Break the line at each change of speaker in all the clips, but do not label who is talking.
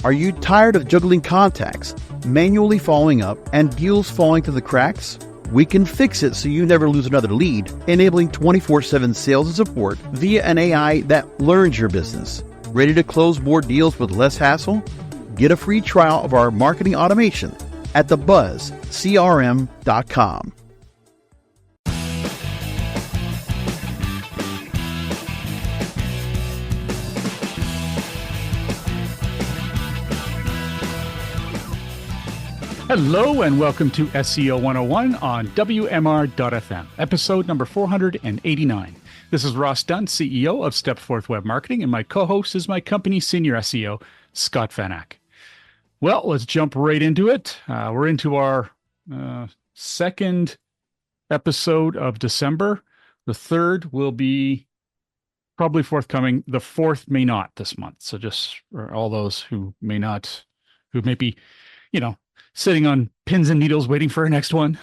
Are you tired of juggling contacts, manually following up, and deals falling through the cracks? We can fix it so you never lose another lead, enabling 24/7 sales and support via an AI that learns your business. Ready to close more deals with less hassle? Get a free trial of our marketing automation at thebuzzcrm.com.
Hello and welcome to SEO 101 on WMR.FM, episode number 489. This is Ross Dunn, CEO of Stepforth Web Marketing, and my co-host is my company's senior SEO, Scott Van Ack. Well, let's jump right into it. We're into our second episode of December. The third will be probably forthcoming. The fourth may not this month. So just for all those who may be, sitting on pins and needles waiting for our next one.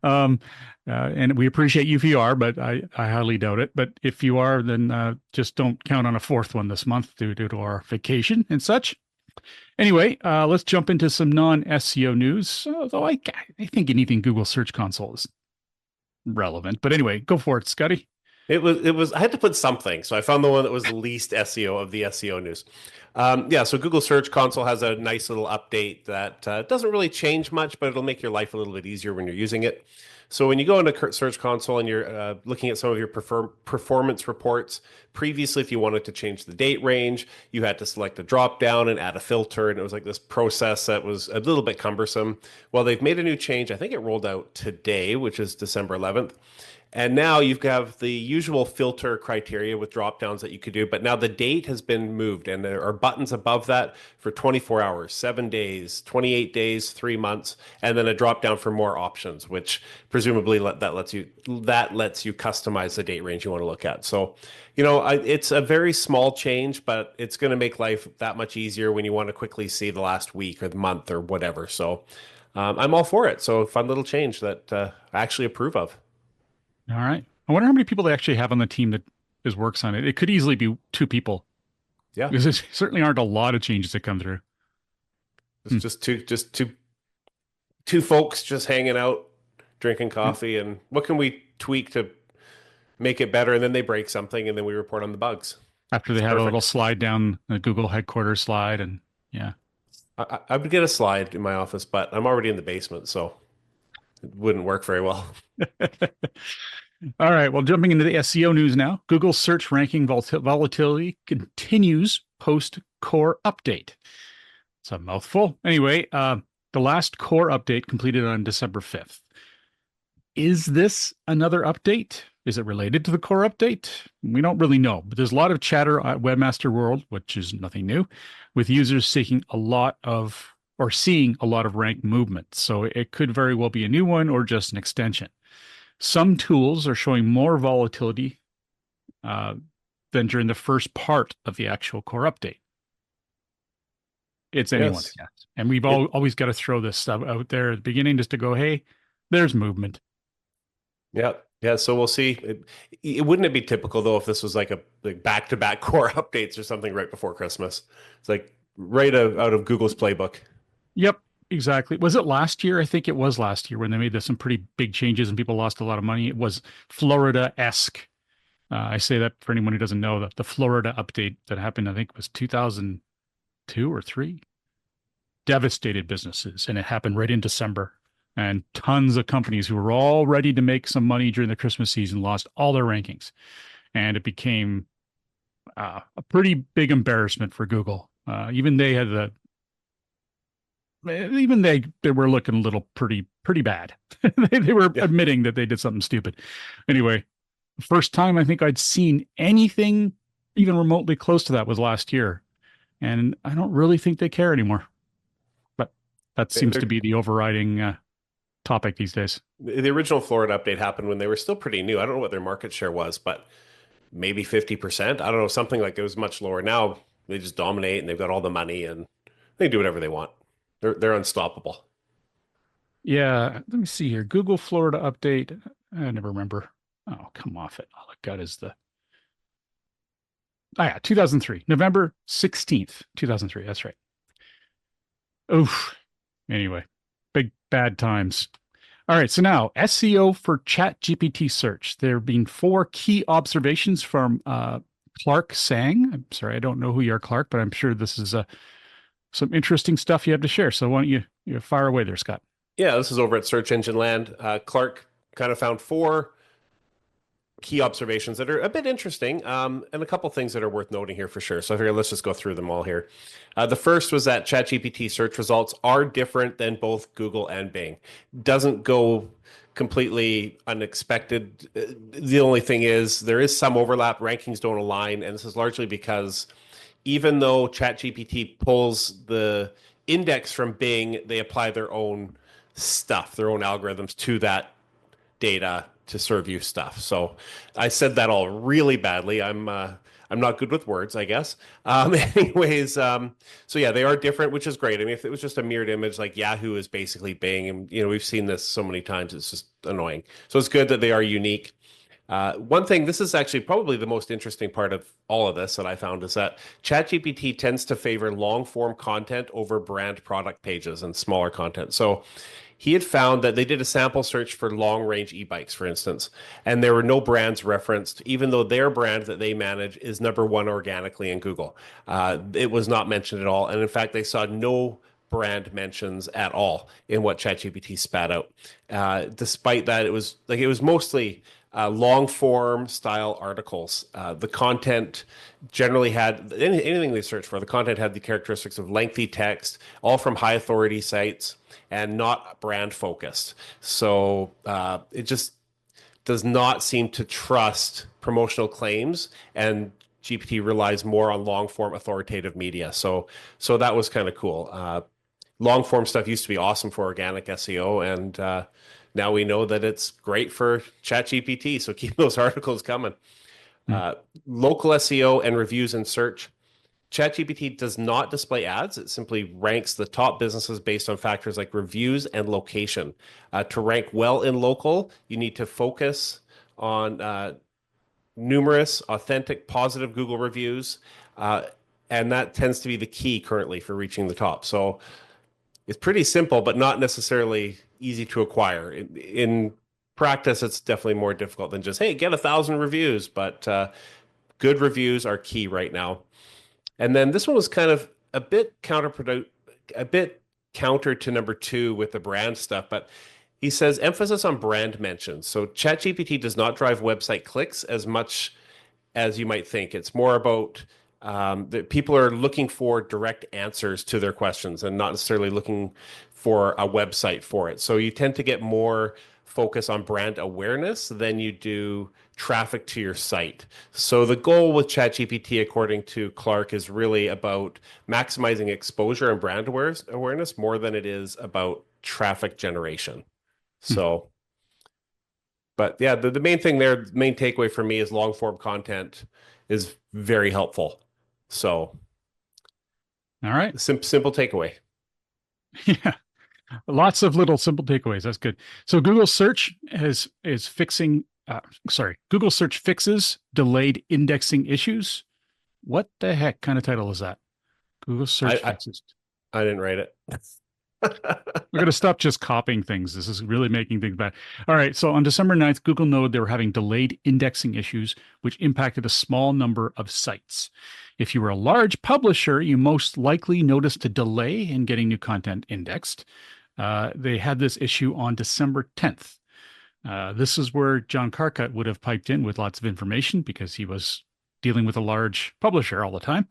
And we appreciate you if you are, but I highly doubt it. But if you are, then just don't count on a fourth one this month due to our vacation and such. Anyway, let's jump into some non-SEO news. Although I think anything Google Search Console is relevant. But anyway, go for it, Scotty.
It was. I had to put something, so I found the one that was the least SEO of the SEO news. So Google Search Console has a nice little update that doesn't really change much, but it'll make your life a little bit easier when you're using it. So when you go into Search Console and you're looking at some of your performance reports, previously, if you wanted to change the date range, you had to select a drop down and add a filter, and it was like this process that was a little bit cumbersome. Well, they've made a new change. I think it rolled out today, which is December 11th. And now you have the usual filter criteria with drop downs that you could do, but now the date has been moved and there are buttons above that for 24 hours, 7 days, 28 days, 3 months, and then a drop down for more options, which presumably that lets you customize the date range you want to look at. So, it's a very small change, but it's going to make life that much easier when you want to quickly see the last week or the month or whatever. So I'm all for it. So fun little change that I actually approve of.
All right. I wonder how many people they actually have on the team that works on it. It could easily be 2 people.
Yeah.
Because there certainly aren't a lot of changes that come through.
It's just two folks just hanging out, drinking coffee, and what can we tweak to make it better? And then they break something, and then we report on the bugs.
After they have a little slide down the Google headquarters slide, and yeah.
I would get a slide in my office, but I'm already in the basement, so it wouldn't work very well.
All right. Well, jumping into the SEO news now. Google search ranking volatility continues post core update. It's a mouthful. Anyway, the last core update completed on December 5th. Is this another update? Is it related to the core update? We don't really know, but there's a lot of chatter at Webmaster World, which is nothing new, with users seeing a lot of rank movement. So it could very well be a new one or just an extension. Some tools are showing more volatility than during the first part of the actual core update. It's anyone's guess. And we've always got to throw this stuff out there at the beginning just to go, hey, there's movement.
Yeah. Yeah. So we'll see. Wouldn't it be typical, though, if this was like back-to-back core updates or something right before Christmas? It's like right out of Google's playbook.
Yep. Exactly. Was it last year? I think it was last year when they made some pretty big changes and people lost a lot of money. It was Florida-esque. I say that for anyone who doesn't know, that the Florida update that happened, I think it was 2002 or 3. Devastated businesses, and it happened right in December. And tons of companies who were all ready to make some money during the Christmas season lost all their rankings. And it became a pretty big embarrassment for Google. Even they were looking a little pretty bad. they were admitting that they did something stupid. Anyway, the first time I think I'd seen anything even remotely close to that was last year. And I don't really think they care anymore. But that seems to be the overriding topic these days.
The original Florida update happened when they were still pretty new. I don't know what their market share was, but maybe 50%. I don't know, something like it was much lower. Now they just dominate and they've got all the money and they do whatever they want. They're unstoppable.
Yeah, let me see here. Google Florida update. I never remember. Oh, come off it. All I got is the 2003, November 16th, 2003. That's right. Oof. Anyway, big bad times. All right, so now SEO for ChatGPT search. There have been four key observations from Clark Sang. I'm sorry, I don't know who you are, Clark, but I'm sure this is some interesting stuff you have to share. So why don't you fire away there, Scott?
Yeah, this is over at Search Engine Land. Clark kind of found four key observations that are a bit interesting, and a couple things that are worth noting here for sure. So I figured let's just go through them all here. The first was that ChatGPT search results are different than both Google and Bing. Doesn't go completely unexpected. The only thing is there is some overlap. Rankings don't align, and this is largely because even though ChatGPT pulls the index from Bing, they apply their own stuff, their own algorithms to that data to serve you stuff. So I said that all really badly. I'm not good with words, I guess. Anyways, so yeah, they are different, which is great. I mean, if it was just a mirrored image, like Yahoo is basically Bing, and we've seen this so many times, it's just annoying. So it's good that they are unique. One thing, this is actually probably the most interesting part of all of this that I found is that ChatGPT tends to favor long form content over brand product pages and smaller content. So he had found that they did a sample search for long range e-bikes, for instance, and there were no brands referenced, even though their brand that they manage is number one organically in Google. It was not mentioned at all. And in fact, they saw no brand mentions at all in what ChatGPT spat out. Despite that, it was mostly long form style articles. The content generally had anything they searched for. The content had the characteristics of lengthy text, all from high authority sites and not brand focused. So it just does not seem to trust promotional claims, and GPT relies more on long form authoritative media. So that was kind of cool. Long form stuff used to be awesome for organic SEO, and now we know that it's great for ChatGPT. So keep those articles coming. Local SEO and reviews in search. ChatGPT does not display ads. It simply ranks the top businesses based on factors like reviews and location. To rank well in local, you need to focus on numerous, authentic, positive Google reviews. And that tends to be the key currently for reaching the top. So it's pretty simple, but not necessarily easy to acquire. In practice, it's definitely more difficult than just, hey, get 1,000 reviews. But good reviews are key right now. And then this one was kind of a bit counterproductive, a bit counter to number two with the brand stuff, but he says emphasis on brand mentions. So ChatGPT does not drive website clicks as much as you might think. It's more about that people are looking for direct answers to their questions and not necessarily looking for a website for it. So you tend to get more focus on brand awareness than you do traffic to your site. So the goal with ChatGPT, according to Clark, is really about maximizing exposure and brand awareness more than it is about traffic generation. So, but yeah, the main thing there, the main takeaway for me is long form content is very helpful. So,
All right.
simple takeaway.
Yeah. Lots of little simple takeaways. That's good. So Google search is fixing Google search fixes delayed indexing issues. What the heck kind of title is that? Google search fixes.
I didn't write it.
We're going to stop just copying things. This is really making things bad. All right. So on December 9th, Google noted they were having delayed indexing issues, which impacted a small number of sites. If you were a large publisher, you most likely noticed a delay in getting new content indexed. They had this issue on December 10th. This is where John Carcutt would have piped in with lots of information because he was dealing with a large publisher all the time.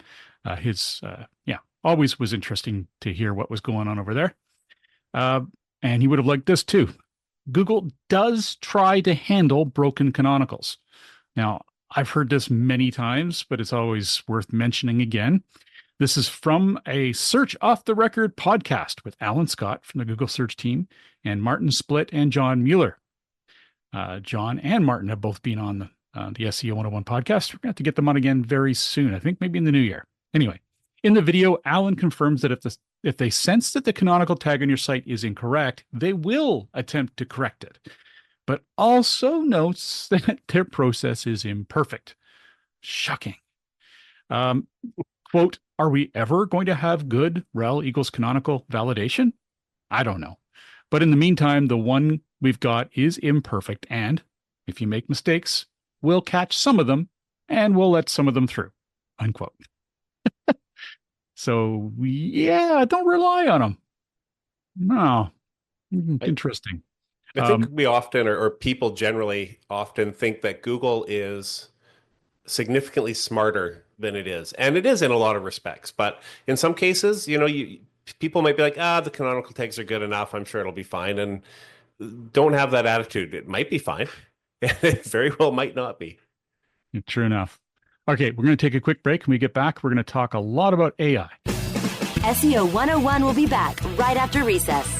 Always was interesting to hear what was going on over there. And he would have liked this too. Google does try to handle broken canonicals. Now, I've heard this many times, but it's always worth mentioning again. This is from a Search Off the Record podcast with Alan Scott from the Google Search team and Martin Splitt and John Mueller. John and Martin have both been on the SEO 101 podcast. We're going to have to get them on again very soon. I think maybe in the new year. Anyway, in the video, Alan confirms that if they sense that the canonical tag on your site is incorrect, they will attempt to correct it, but also notes that their process is imperfect. Shocking. Quote, are we ever going to have good rel equals canonical validation? I don't know. But in the meantime, the one we've got is imperfect. And if you make mistakes, we'll catch some of them and we'll let some of them through. Unquote. So don't rely on them. No. Interesting.
I think we often, or people generally often think that Google is significantly smarter than it is. And it is in a lot of respects. But in some cases, people might be like, the canonical tags are good enough. I'm sure it'll be fine. And don't have that attitude. It might be fine. It very well might not be.
True enough. Okay, we're going to take a quick break. When we get back, we're going to talk a lot about AI.
SEO 101 will be back right after recess.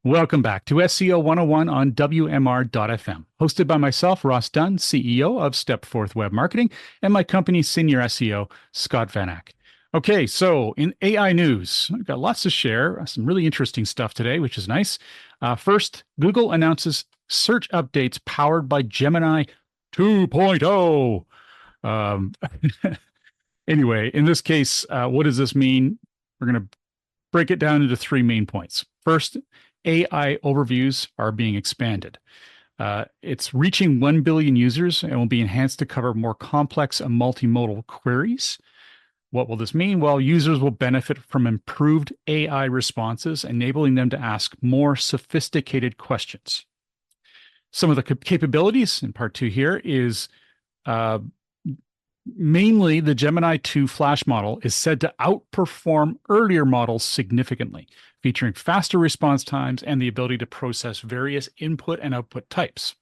Welcome back to SEO 101 on WMR.fm, hosted by myself, Ross Dunn, CEO of Stepforth Web Marketing, and my company's senior SEO, Scott Van Ack. Okay, so in AI news, I've got lots to share, some really interesting stuff today, which is nice. First, Google announces search updates powered by Gemini 2.0. Anyway, in this case, what does this mean? We're going to break it down into three main points. First, AI overviews are being expanded. It's reaching 1 billion users and will be enhanced to cover more complex and multimodal queries. What will this mean? Well, users will benefit from improved AI responses, enabling them to ask more sophisticated questions. Some of the capabilities in part 2 here is mainly the Gemini 2 Flash model is said to outperform earlier models significantly, featuring faster response times and the ability to process various input and output types.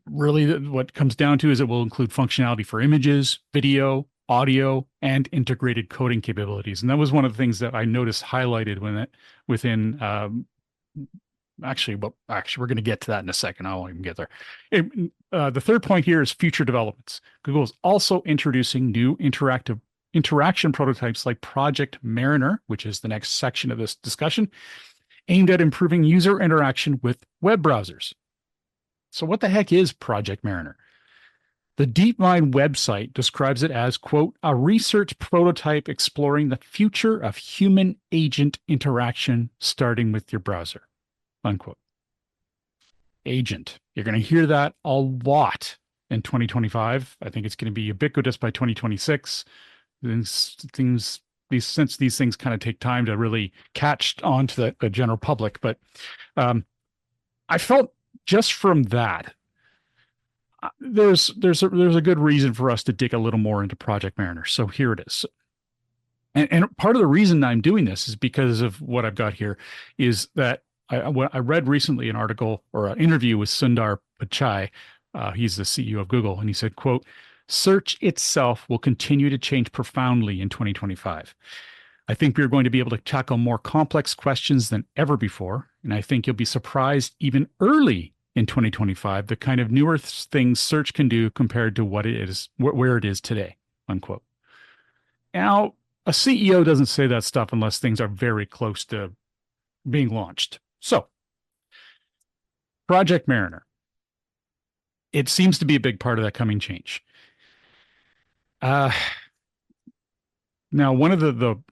Really, what comes down to is it will include functionality for images, video, audio, and integrated coding capabilities. And that was one of the things that I noticed highlighted within Actually, we're going to get to that in a second. I won't even get there. The third point here is future developments. Google is also introducing new interaction prototypes like Project Mariner, which is the next section of this discussion, aimed at improving user interaction with web browsers. So what the heck is Project Mariner? The DeepMind website describes it as, quote, a research prototype exploring the future of human-agent interaction starting with your browser. Unquote. Agent. You're going to hear that a lot in 2025. I think it's going to be ubiquitous by 2026. Since these things kind of take time to really catch on to the general public. But I felt just from that, there's a good reason for us to dig a little more into Project Mariner. So here it is. And part of the reason I'm doing this is because of what I've got here is that I read recently an article or an interview with Sundar Pichai. He's the CEO of Google, and he said, quote, search itself will continue to change profoundly in 2025. I think we're going to be able to tackle more complex questions than ever before, and I think you'll be surprised even early in 2025 the kind of newer things search can do compared to what it is, where it is today, unquote. Now, a CEO doesn't say that stuff unless things are very close to being launched. So, Project Mariner. It seems to be a big part of that coming change. Now, one of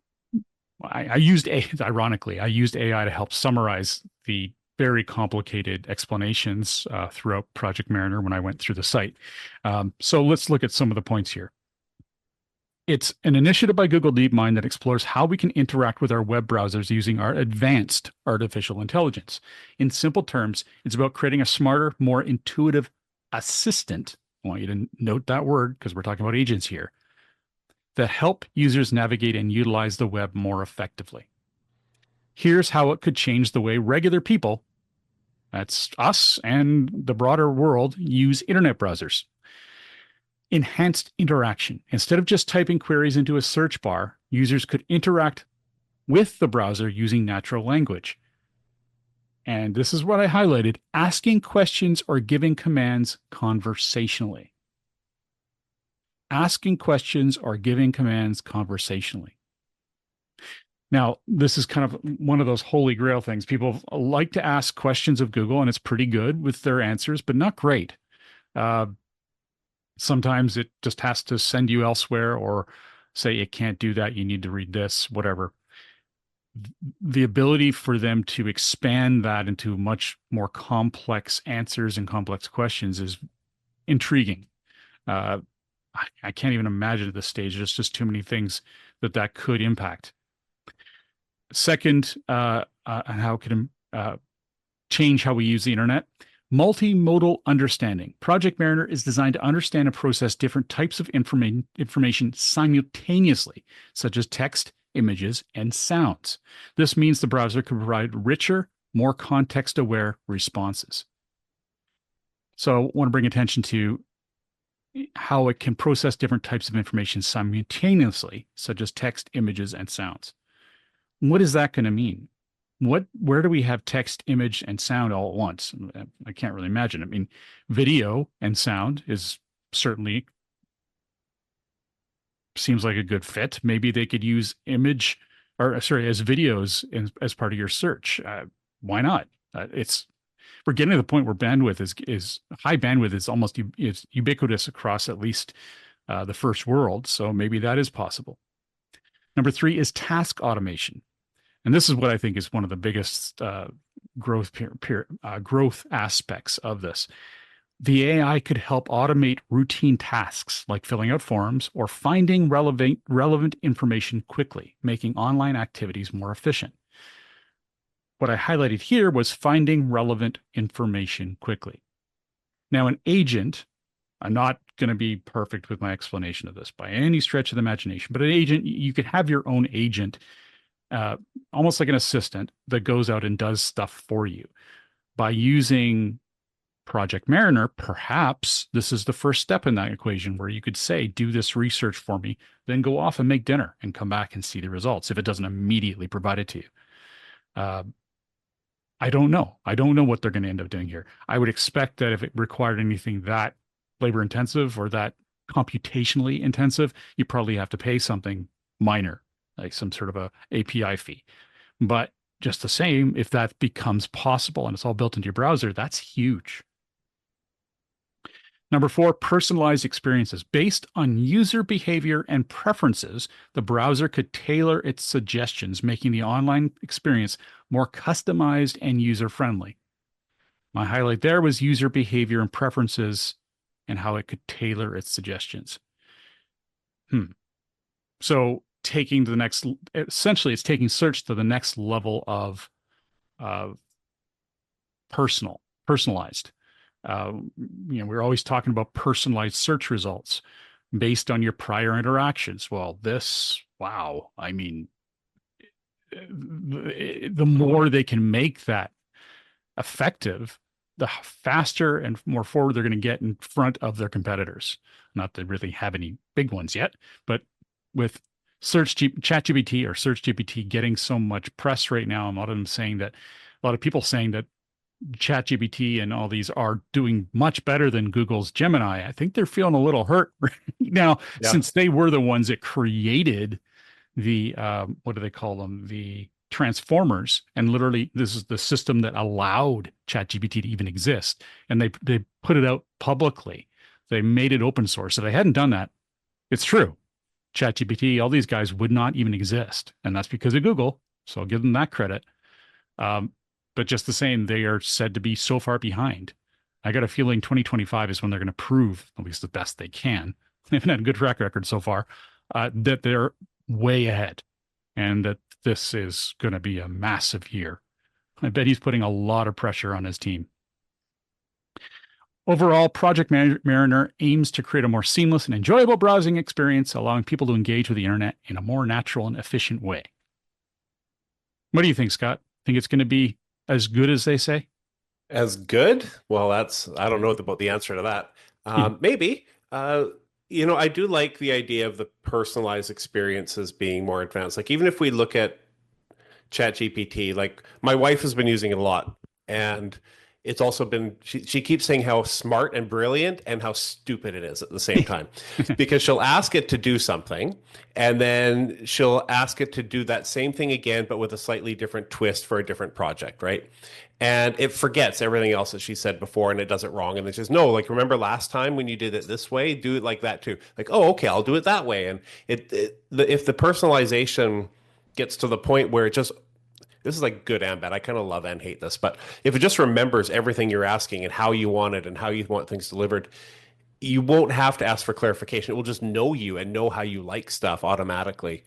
I used AI to help summarize the very complicated explanations throughout Project Mariner when I went through the site. So let's look at some of the points here. It's an initiative by Google DeepMind that explores how we can interact with our web browsers using our advanced artificial intelligence. In simple terms, it's about creating a smarter, more intuitive assistant. I want you to note that word because we're talking about agents here, that help users navigate and utilize the web more effectively. Here's how it could change the way regular people, that's us and the broader world, use internet browsers. Enhanced interaction. Instead of just typing queries into a search bar, users could interact with the browser using natural language. And this is what I highlighted, asking questions or giving commands conversationally. Asking questions or giving commands conversationally. Now, this is kind of one of those holy grail things. People like to ask questions of Google, and it's pretty good with their answers, but not great. Sometimes it just has to send you elsewhere or say it can't do that. You need to read this, whatever. The ability for them to expand that into much more complex answers and complex questions is intriguing. Uh, I can't even imagine at this stage. There's just too many things that could impact. Second, how it can change how we use the internet. Multimodal understanding. Project Mariner is designed to understand and process different types of information simultaneously, such as text, images, and sounds. This means the browser can provide richer, more context-aware responses. So I want to bring attention to how it can process different types of information simultaneously, such as text, images, and sounds. What is that going to mean? Where do we have text, image, and sound all at once? I can't really imagine. I mean, video and sound is certainly seems like a good fit. Maybe they could use image or sorry, as videos as part of your search. Why not? We're getting to the point where bandwidth is high bandwidth is almost is ubiquitous across at least the first world. So maybe that is possible. Number 3 is task automation. And this is what I think is one of the biggest growth aspects of this. The AI could help automate routine tasks like filling out forms or finding relevant information quickly, making online activities more efficient. What I highlighted here was finding relevant information quickly. Now, an agent, I'm not going to be perfect with my explanation of this by any stretch of the imagination, but an agent, you could have your own agent, almost like an assistant that goes out and does stuff for you. By using Project Mariner, perhaps this is the first step in that equation where you could say, do this research for me, then go off and make dinner and come back and see the results if it doesn't immediately provide it to you. I don't know. I don't know what they're going to end up doing here. I would expect that if it required anything that labor intensive or that computationally intensive, you probably have to pay something minor, like some sort of a API fee. But just the same, if that becomes possible and it's all built into your browser, that's huge. Number 4, personalized experiences. Based on user behavior and preferences, the browser could tailor its suggestions, making the online experience more customized and user-friendly. My highlight there was user behavior and preferences and how it could tailor its suggestions. So essentially it's taking search to the next level of personalized. We're always talking about personalized search results based on your prior interactions. Well, I mean, the more they can make that effective, the faster and more forward they're going to get in front of their competitors. Not that they really have any big ones yet, but with ChatGPT or SearchGPT getting so much press right now, a lot of people saying that ChatGPT and all these are doing much better than Google's Gemini. I think they're feeling a little hurt right now, since they were the ones that created the what do they call them? The transformers. And literally, this is the system that allowed ChatGPT to even exist. And they put it out publicly. They made it open source. If they hadn't done that, it's true. ChatGPT, all these guys would not even exist. And that's because of Google. So I'll give them that credit. But just the same, they are said to be so far behind. I got a feeling 2025 is when they're going to prove, at least the best they can, they haven't had a good track record so far, that they're way ahead and that this is going to be a massive year. I bet he's putting a lot of pressure on his team. Overall, Project Mariner aims to create a more seamless and enjoyable browsing experience, allowing people to engage with the internet in a more natural and efficient way. What do you think, Scott? Think it's going to be as good as they say?
As good? Well, I don't know about the answer to that. Maybe. I do like the idea of the personalized experiences being more advanced. Like, even if we look at ChatGPT, like my wife has been using it a lot, and it's also been, she keeps saying how smart and brilliant and how stupid it is at the same time, because she'll ask it to do something and then she'll ask it to do that same thing again, but with a slightly different twist for a different project, right? And it forgets everything else that she said before and it does it wrong. And it says, no, like, remember last time when you did it this way, do it like that too. Like, oh, okay, I'll do it that way. And if the personalization gets to the point where it just, this is like good and bad. I kind of love and hate this, but if it just remembers everything you're asking and how you want it and how you want things delivered, you won't have to ask for clarification. It will just know you and know how you like stuff automatically.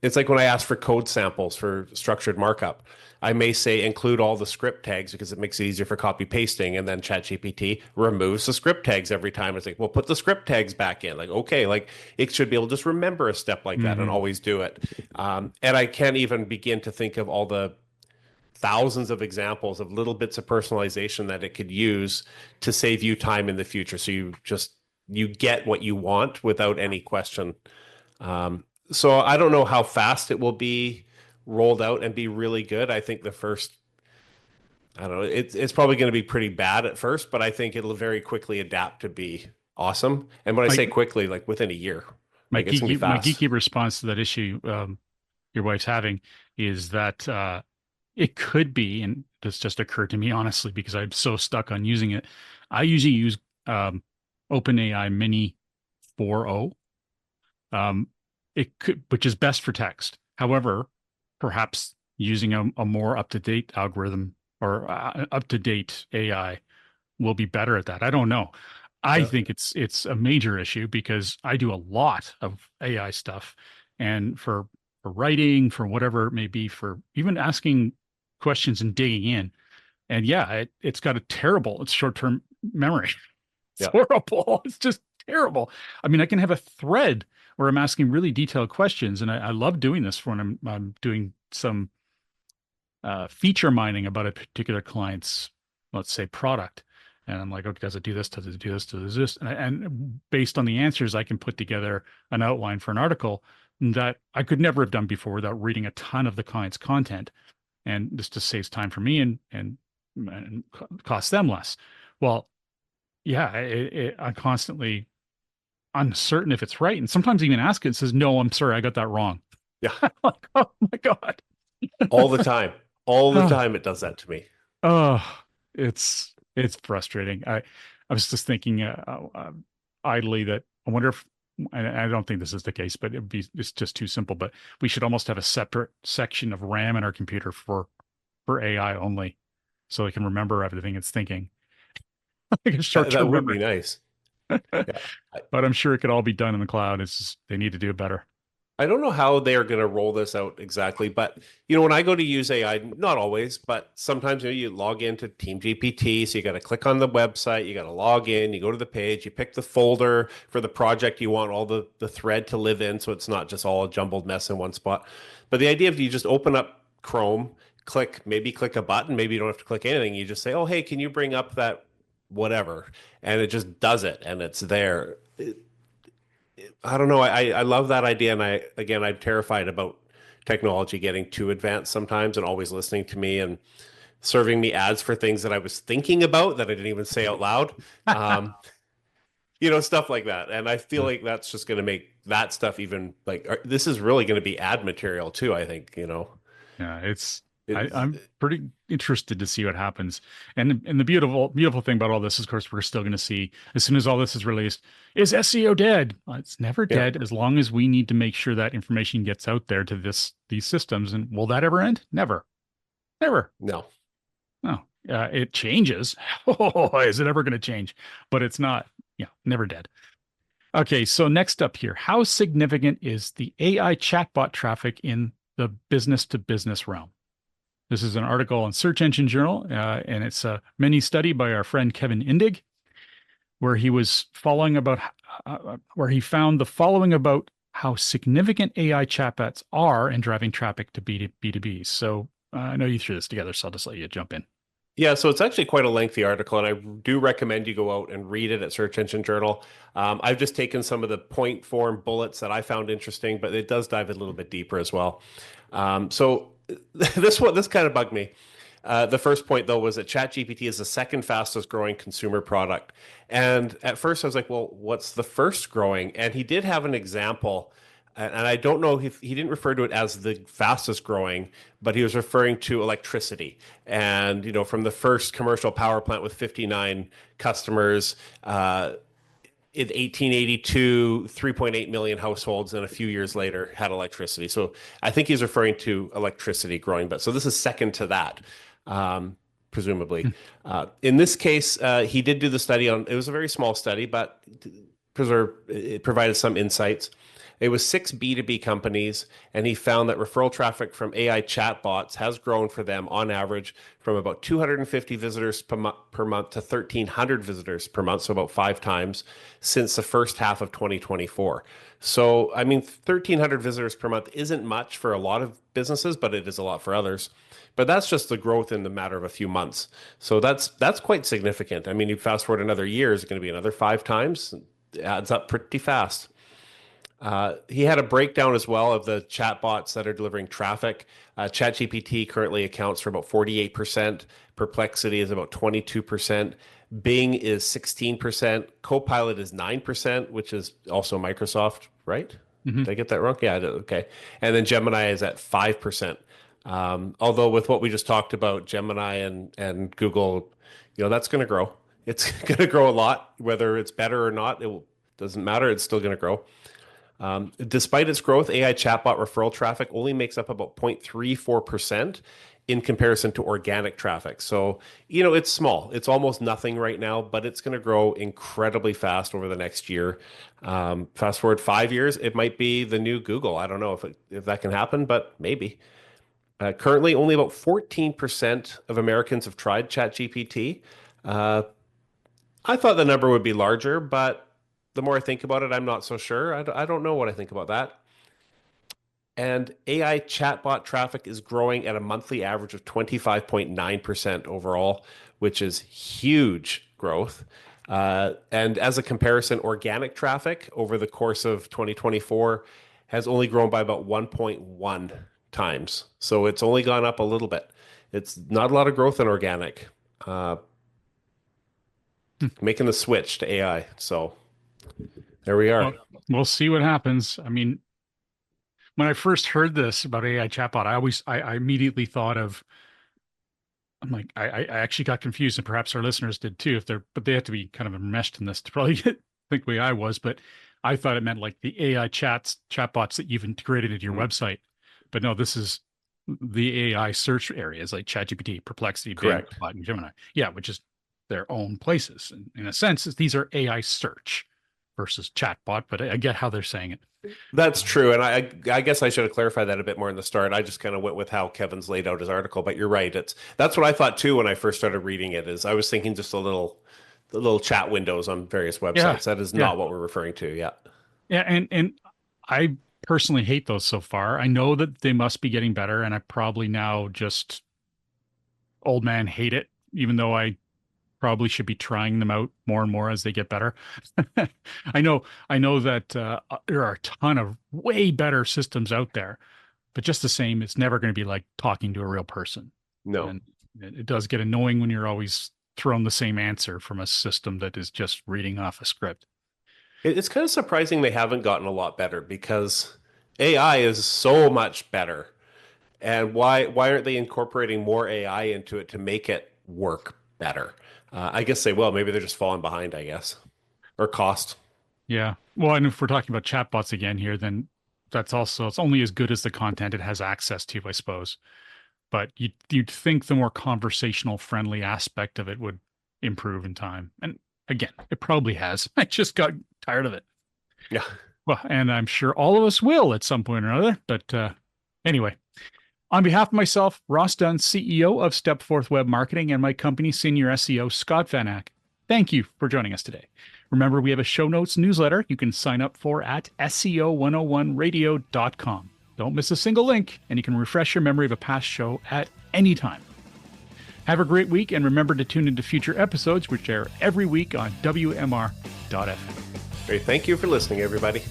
It's like when I ask for code samples for structured markup, I may say include all the script tags because it makes it easier for copy pasting. And then ChatGPT removes the script tags every time. It's like, well, put the script tags back in. Like, okay, like it should be able to just remember a step like that and always do it. And I can't even begin to think of all the thousands of examples of little bits of personalization that it could use to save you time in the future. So you get what you want without any question. So I don't know how fast it will be rolled out and be really good. I think the first, I don't know, it's probably going to be pretty bad at first, but I think it'll very quickly adapt to be awesome. And when I say quickly, like within a year, like it's gonna be
My
fast.
geeky response to that issue your wife's having is that it could be, and this just occurred to me honestly because I'm so stuck on using it. I usually use OpenAI Mini 4.0. It could, which is best for text. However, perhaps using a more up-to-date algorithm or up-to-date AI will be better at that. I don't know. I think it's a major issue because I do a lot of AI stuff, and for writing, for whatever it may be, for even asking questions and digging in. And yeah, it's got it's short-term memory. It's horrible. It's just terrible. I mean, I can have a thread where I'm asking really detailed questions, and I love doing this for when I'm doing some feature mining about a particular client's, let's say, product. And I'm like, okay, does it do this? Does it do this? Does this? And based on the answers, I can put together an outline for an article that I could never have done before without reading a ton of the client's content. And this just saves time for me and costs them less. Well, yeah, I'm constantly uncertain if it's right. And sometimes even ask it, it says, no, I'm sorry, I got that wrong.
Yeah.
Like, oh my God.
All the time. All the time it does that to me.
Oh, it's frustrating. I was just thinking idly that I wonder if, and I don't think this is the case, but it's just too simple, but we should almost have a separate section of RAM in our computer for AI only, so it can remember everything it's thinking. Like a short-term
That would
memory.
be nice. Yeah.
But I'm sure it could all be done in the cloud. It's just, they need to do it better.
I don't know how they are going to roll this out exactly, but when I go to use AI, not always, but sometimes you log into Team GPT, so you got to click on the website, you got to log in, you go to the page, you pick the folder for the project you want all the thread to live in, so it's not just all a jumbled mess in one spot. But the idea of you just open up Chrome, maybe click a button, maybe you don't have to click anything, you just say, oh, hey, can you bring up that whatever, and it just does it, and it's there. I don't know. I love that idea, and I'm terrified about technology getting too advanced sometimes, and always listening to me and serving me ads for things that I was thinking about that I didn't even say out loud. Stuff like that. And I feel like that's just going to make that stuff even this is really going to be ad material too, I think.
Yeah, I'm pretty interested to see what happens. And the beautiful thing about all this is, of course, we're still going to see, as soon as all this is released, is SEO dead? Well, it's never dead, as long as we need to make sure that information gets out there to these systems. And will that ever end? Never. No. It changes. Oh, is it ever going to change? But it's not, never dead. Okay, so next up here, how significant is the AI chatbot traffic in the business-to-business realm? This is an article on Search Engine Journal, and it's a mini study by our friend Kevin Indig, where he was where he found the following about how significant AI chatbots are in driving traffic to B2B. So I know you threw this together, so I'll just let you jump in.
Yeah, so it's actually quite a lengthy article, and I do recommend you go out and read it at Search Engine Journal. I've just taken some of the point form bullets that I found interesting, but it does dive a little bit deeper as well. So this kind of bugged me. The first point, though, was that ChatGPT is the second fastest growing consumer product. And at first I was like, well, what's the first growing? And he did have an example. And I don't know if he didn't refer to it as the fastest growing, but he was referring to electricity. And, from the first commercial power plant with 59 customers, in 1882, 3.8 million households, and a few years later had electricity. So I think he's referring to electricity growing, but so this is second to that, presumably. In this case, he did do the study it was a very small study, but it provided some insights. It was 6 B2B companies, and he found that referral traffic from AI chatbots has grown for them on average from about 250 visitors per month to 1,300 visitors per month, so about 5 times since the first half of 2024. So, 1,300 visitors per month isn't much for a lot of businesses, but it is a lot for others. But that's just the growth in the matter of a few months. So that's quite significant. You fast forward another year, is it going to be another 5 times? It adds up pretty fast. He had a breakdown as well of the chatbots that are delivering traffic. ChatGPT currently accounts for about 48%. Perplexity is about 22%. Bing is 16%. Copilot is 9%, which is also Microsoft, right? Mm-hmm. Did I get that wrong? Yeah, I did. Okay. And then Gemini is at 5%. Although with what we just talked about, Gemini and Google, that's going to grow. It's going to grow a lot, whether it's better or not. It doesn't matter. It's still going to grow. Despite its growth, AI chatbot referral traffic only makes up about 0.34% in comparison to organic traffic. So, it's small. It's almost nothing right now, but it's going to grow incredibly fast over the next year. Fast forward 5 years, it might be the new Google. I don't know if that can happen, but maybe. Currently, only about 14% of Americans have tried ChatGPT. I thought the number would be larger, but the more I think about it, I'm not so sure. I don't know what I think about that. And AI chatbot traffic is growing at a monthly average of 25.9% overall, which is huge growth. And as a comparison, organic traffic over the course of 2024 has only grown by about 1.1 times. So it's only gone up a little bit. It's not a lot of growth in organic. Making the switch to AI. So there we are.
Well, we'll see what happens. When I first heard this about AI chatbot, I immediately thought of, I'm like, I actually got confused, and perhaps our listeners did too, but they have to be kind of enmeshed in this to probably think the way I was, but I thought it meant like the AI chatbots that you've integrated into your website. But no, this is the AI search areas like ChatGPT, Perplexity, Bing, and Gemini. Yeah, which is their own places. And in a sense, these are AI search versus chatbot, but I get how they're saying it.
That's true. And I guess I should have clarified that a bit more in the start. I just kind of went with how Kevin's laid out his article, but you're right. That's what I thought too when I first started reading it. Is I was thinking just the little chat windows on various websites. Yeah. That is not what we're referring to. Yeah.
Yeah. And I personally hate those so far. I know that they must be getting better, and I probably now just old man hate it, even though I probably should be trying them out more and more as they get better. I know that there are a ton of way better systems out there, but just the same, it's never going to be like talking to a real person.
No.
And it does get annoying when you're always thrown the same answer from a system that is just reading off a script.
It's kind of surprising they haven't gotten a lot better, because AI is so much better. And why aren't they incorporating more AI into it to make it work better? I guess they will. Maybe they're just falling behind, I guess, or cost.
Yeah. Well, and if we're talking about chatbots again here, then it's only as good as the content it has access to, I suppose. But you'd think the more conversational friendly aspect of it would improve in time. And again, it probably has. I just got tired of it.
Yeah.
Well, and I'm sure all of us will at some point or another. But anyway. On behalf of myself, Ross Dunn, CEO of Stepforth Web Marketing, and my company, Senior SEO, Scott Van Ack, thank you for joining us today. Remember, we have a show notes newsletter you can sign up for at SEO101radio.com. Don't miss a single link, and you can refresh your memory of a past show at any time. Have a great week, and remember to tune into future episodes, which air every week on WMR.fm.
Great. Thank you for listening, everybody.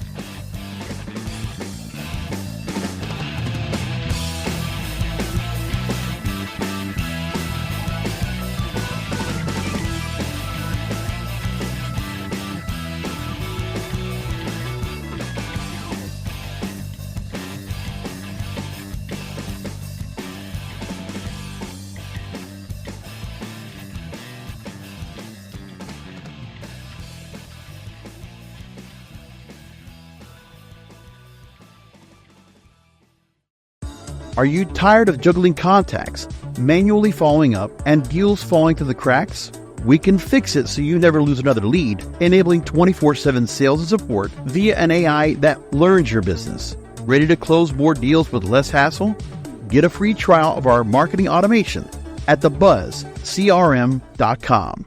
Are you tired of juggling contacts, manually following up, and deals falling through the cracks? We can fix it so you never lose another lead, enabling 24/7 sales and support via an AI that learns your business. Ready to close more deals with less hassle? Get a free trial of our marketing automation at thebuzzcrm.com.